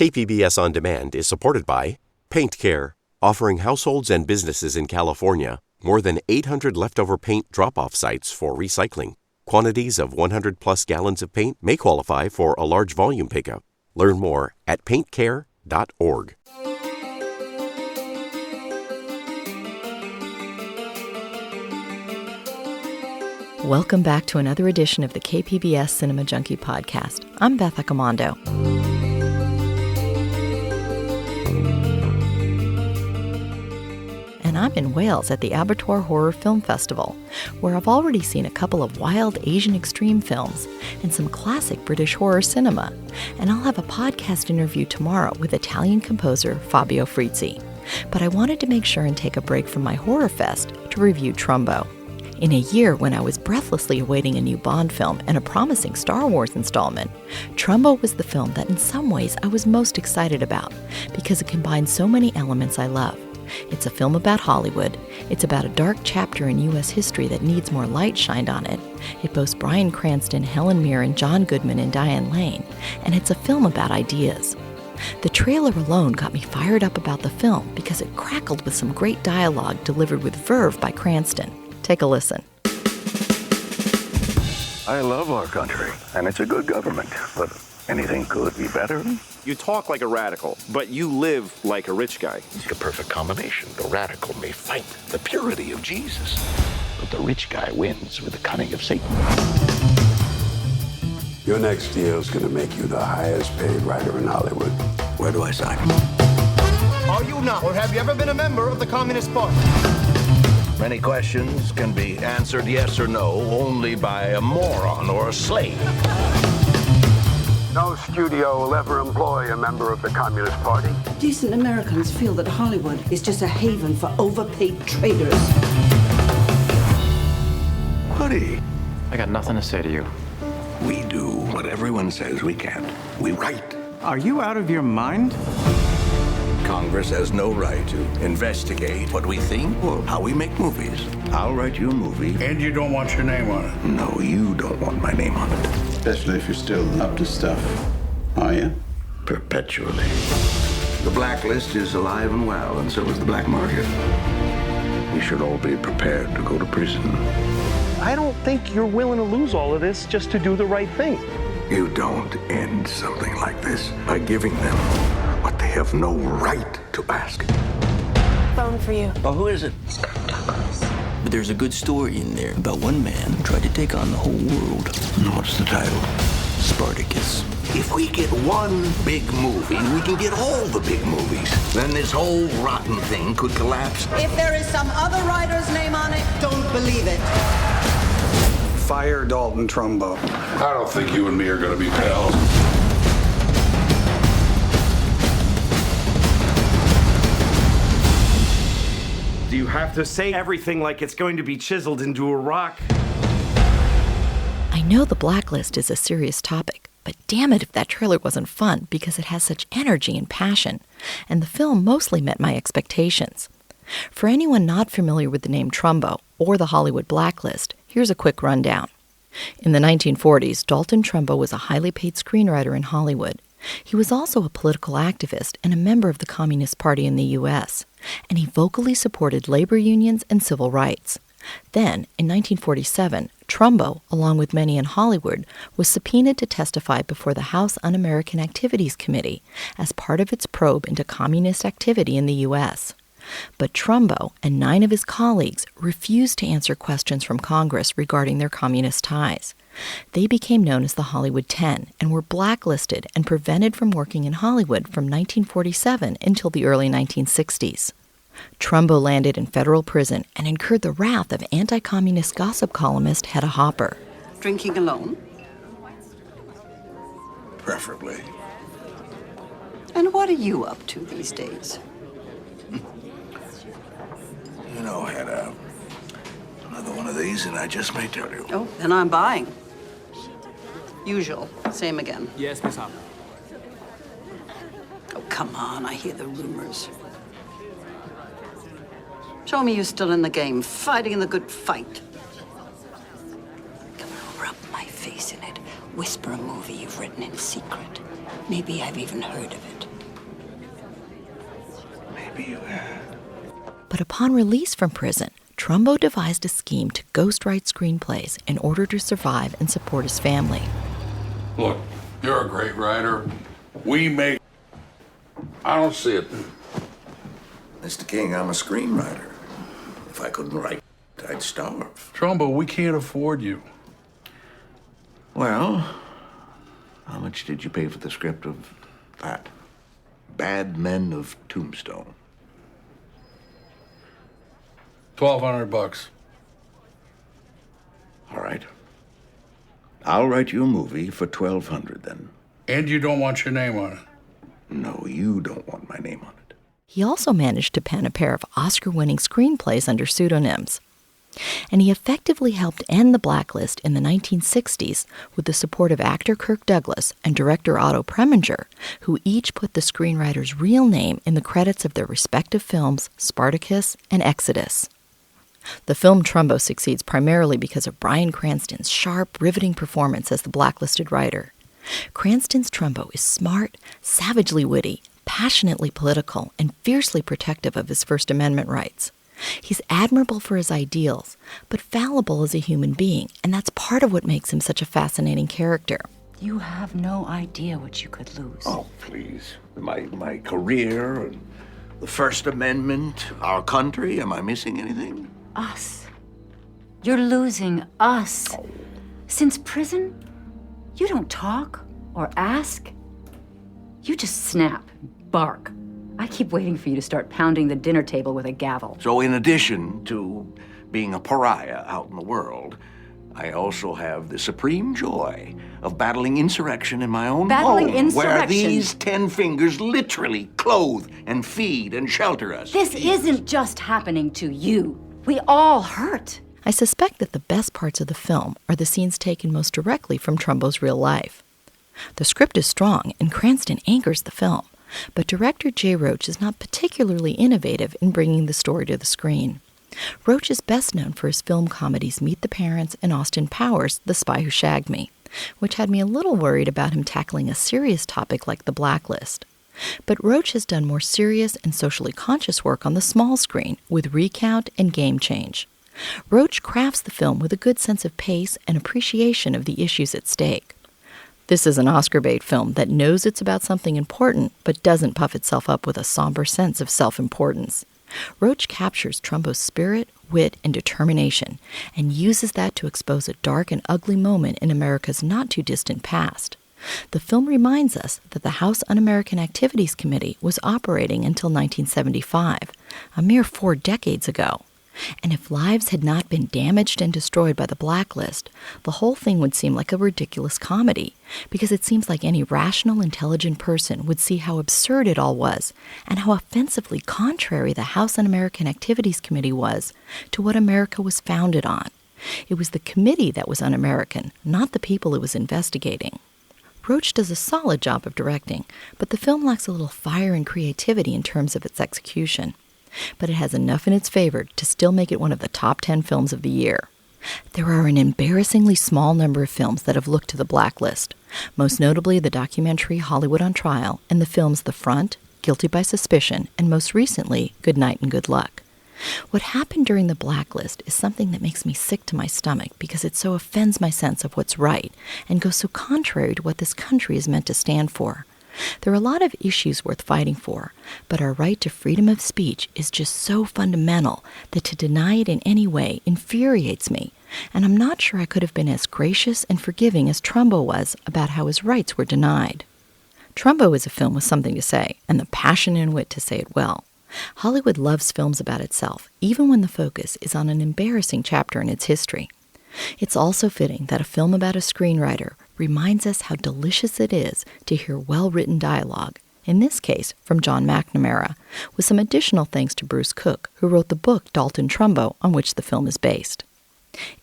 KPBS On Demand is supported by Paint Care, offering households and businesses in California more than 800 leftover paint drop-off sites for recycling. Quantities of 100-plus gallons of paint may qualify for a large volume pickup. Learn more at paintcare.org. Welcome back to another edition of the KPBS Cinema Junkie podcast. I'm Beth Accomando. And I'm in Wales at the Abertoir Horror Film Festival, where I've already seen a couple of wild Asian extreme films and some classic British horror cinema. And I'll have a podcast interview tomorrow with Italian composer Fabio Frizzi. But I wanted to make sure and take a break from my horror fest to review Trumbo. In a year when I was breathlessly awaiting a new Bond film and a promising Star Wars installment, Trumbo was the film that in some ways I was most excited about because it combines so many elements I love. It's a film about Hollywood. It's about a dark chapter in U.S. history that needs more light shined on it. It boasts Bryan Cranston, Helen Mirren, John Goodman, and Diane Lane. And it's a film about ideas. The trailer alone got me fired up about the film because it crackled with some great dialogue delivered with verve by Cranston. Take a listen. I love our country, and it's a good government, but anything could be better. You talk like a radical, but you live like a rich guy. It's the perfect combination. The radical may fight the purity of Jesus, but the rich guy wins with the cunning of Satan. Your next deal is going to make you the highest paid writer in Hollywood. Where do I sign? Are you not, or have you ever been a member of the Communist Party? Many questions can be answered yes or no only by a moron or a slave. No studio will ever employ a member of the Communist Party. Decent Americans feel that Hollywood is just a haven for overpaid traders. Buddy, I got nothing to say to you. we do what everyone says we can't. We write. Are you out of your mind? Congress has no right to investigate what we think or how we make movies. I'll write you a movie. And you don't want your name on it? No, you don't want my name on it. Especially if you're still up to stuff. Are you? Perpetually. The Blacklist is alive and well, and so is the black market. We should all be prepared to go to prison. I don't think you're willing to lose all of this just to do the right thing. You don't end something like this by giving them what they have no right to ask. Phone for you. Oh, who is it? But there's a good story in there about one man who tried to take on the whole world. And what's the title? Spartacus. If we get one big movie, we can get all the big movies. Then this whole rotten thing could collapse. If there is some other writer's name on it, don't believe it. Fire Dalton Trumbo. I don't think you and me are going to be pals. Do you have to say everything like it's going to be chiseled into a rock? I know the Blacklist is a serious topic, but damn it if that trailer wasn't fun because it has such energy and passion, and the film mostly met my expectations. For anyone not familiar with the name Trumbo or the Hollywood Blacklist, here's a quick rundown. In the 1940s, Dalton Trumbo was a highly paid screenwriter in Hollywood. He was also a political activist and a member of the Communist Party in the U.S., and he vocally supported labor unions and civil rights. Then, in 1947, Trumbo, along with many in Hollywood, was subpoenaed to testify before the House Un-American Activities Committee as part of its probe into communist activity in the U.S. But Trumbo and 9 of his colleagues refused to answer questions from Congress regarding their communist ties. They became known as the Hollywood 10 and were blacklisted and prevented from working in Hollywood from 1947 until the early 1960s. Trumbo landed in federal prison and incurred the wrath of anti-communist gossip columnist Hedda Hopper. Drinking alone? Preferably. And what are you up to these days? You know, Hedda, another one of these and I just may tell you. Oh, then I'm buying. Usual. Same again. Yes, Miss Hopper. Oh, come on. I hear the rumors. Show me you're still in the game, fighting in the good fight. Come on, rub my face in it. Whisper a movie you've written in secret. Maybe I've even heard of it. baby you had. But upon release from prison, Trumbo devised a scheme to ghostwrite screenplays in order to survive and support his family. Look, you're a great writer. We make... I don't see it. Mr. King, I'm a screenwriter. If I couldn't write, I'd starve. Trumbo, we can't afford you. Well, how much did you pay for the script of that? Bad Men of Tombstone. $1,200. All right. I'll write you a movie for $1,200 then. And you don't want your name on it? No, you don't want my name on it. He also managed to pen a pair of Oscar-winning screenplays under pseudonyms. And he effectively helped end the Blacklist in the 1960s with the support of actor Kirk Douglas and director Otto Preminger, who each put the screenwriter's real name in the credits of their respective films Spartacus and Exodus. The film Trumbo succeeds primarily because of Bryan Cranston's sharp, riveting performance as the blacklisted writer. Cranston's Trumbo is smart, savagely witty, passionately political, and fiercely protective of his First Amendment rights. He's admirable for his ideals, but fallible as a human being, and that's part of what makes him such a fascinating character. You have no idea what you could lose. Oh, please. My career, and the First Amendment, our country. Am I missing anything? Us. You're losing us. Oh. Since prison, you don't talk or ask. You just snap, bark. I keep waiting for you to start pounding the dinner table with a gavel. So in addition to being a pariah out in the world, I also have the supreme joy of battling insurrection in my own Battling home, insurrection? where these 10 fingers literally clothe and feed and shelter us. This isn't just happening to you. We all hurt. I suspect that the best parts of the film are the scenes taken most directly from Trumbo's real life. The script is strong, and Cranston anchors the film, but director Jay Roach is not particularly innovative in bringing the story to the screen. Roach is best known for his film comedies Meet the Parents and Austin Powers' The Spy Who Shagged Me, which had me a little worried about him tackling a serious topic like the Blacklist. But Roach has done more serious and socially conscious work on the small screen with Recount and Game Change. Roach crafts the film with a good sense of pace and appreciation of the issues at stake. This is an Oscar bait film that knows it's about something important, but doesn't puff itself up with a somber sense of self-importance. Roach captures Trumbo's spirit, wit, and determination, and uses that to expose a dark and ugly moment in America's not-too-distant past. The film reminds us that the House Un-American Activities Committee was operating until 1975, a mere 4 decades ago. And if lives had not been damaged and destroyed by the Blacklist, the whole thing would seem like a ridiculous comedy, because it seems like any rational, intelligent person would see how absurd it all was, and how offensively contrary the House Un-American Activities Committee was to what America was founded on. It was the committee that was un-American, not the people it was investigating. Roach does a solid job of directing, but the film lacks a little fire and creativity in terms of its execution. But it has enough in its favor to still make it one of the top 10 films of the year. There are an embarrassingly small number of films that have looked to the Blacklist, most notably the documentary Hollywood on Trial and the films The Front, Guilty by Suspicion, and most recently, Good Night and Good Luck. What happened during the Blacklist is something that makes me sick to my stomach because it so offends my sense of what's right and goes so contrary to what this country is meant to stand for. There are a lot of issues worth fighting for, but our right to freedom of speech is just so fundamental that to deny it in any way infuriates me, and I'm not sure I could have been as gracious and forgiving as Trumbo was about how his rights were denied. Trumbo is a film with something to say, and the passion and wit to say it well. Hollywood loves films about itself, even when the focus is on an embarrassing chapter in its history. It's also fitting that a film about a screenwriter reminds us how delicious it is to hear well-written dialogue, in this case from John McNamara, with some additional thanks to Bruce Cook, who wrote the book Dalton Trumbo, on which the film is based.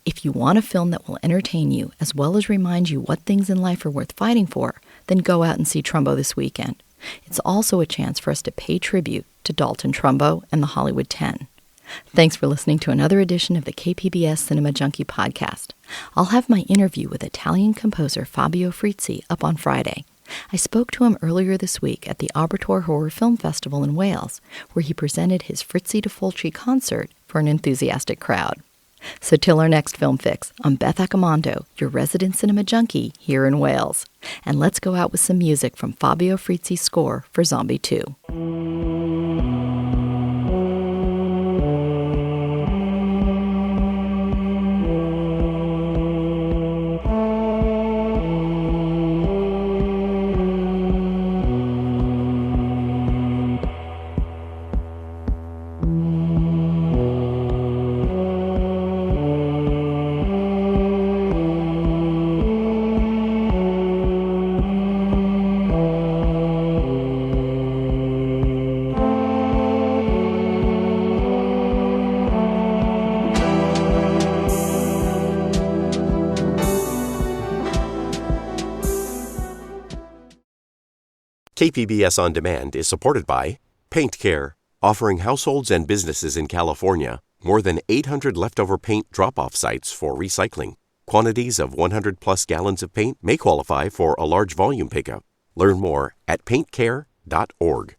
If you want a film that will entertain you as well as remind you what things in life are worth fighting for, then go out and see Trumbo this weekend. It's also a chance for us to pay tribute to Dalton Trumbo and the Hollywood 10. Thanks for listening to another edition of the KPBS Cinema Junkie podcast. I'll have my interview with Italian composer Fabio Frizzi up on Friday. I spoke to him earlier this week at the Abertoir Horror Film Festival in Wales, where he presented his Fritzi de Fulci concert for an enthusiastic crowd. So till our next Film Fix, I'm Beth Accomando, your resident cinema junkie here in Wales. And let's go out with some music from Fabio Frizzi's score for Zombie 2. KPBS On Demand is supported by Paint Care, offering households and businesses in California more than 800 leftover paint drop-off sites for recycling. Quantities of 100-plus gallons of paint may qualify for a large volume pickup. Learn more at paintcare.org.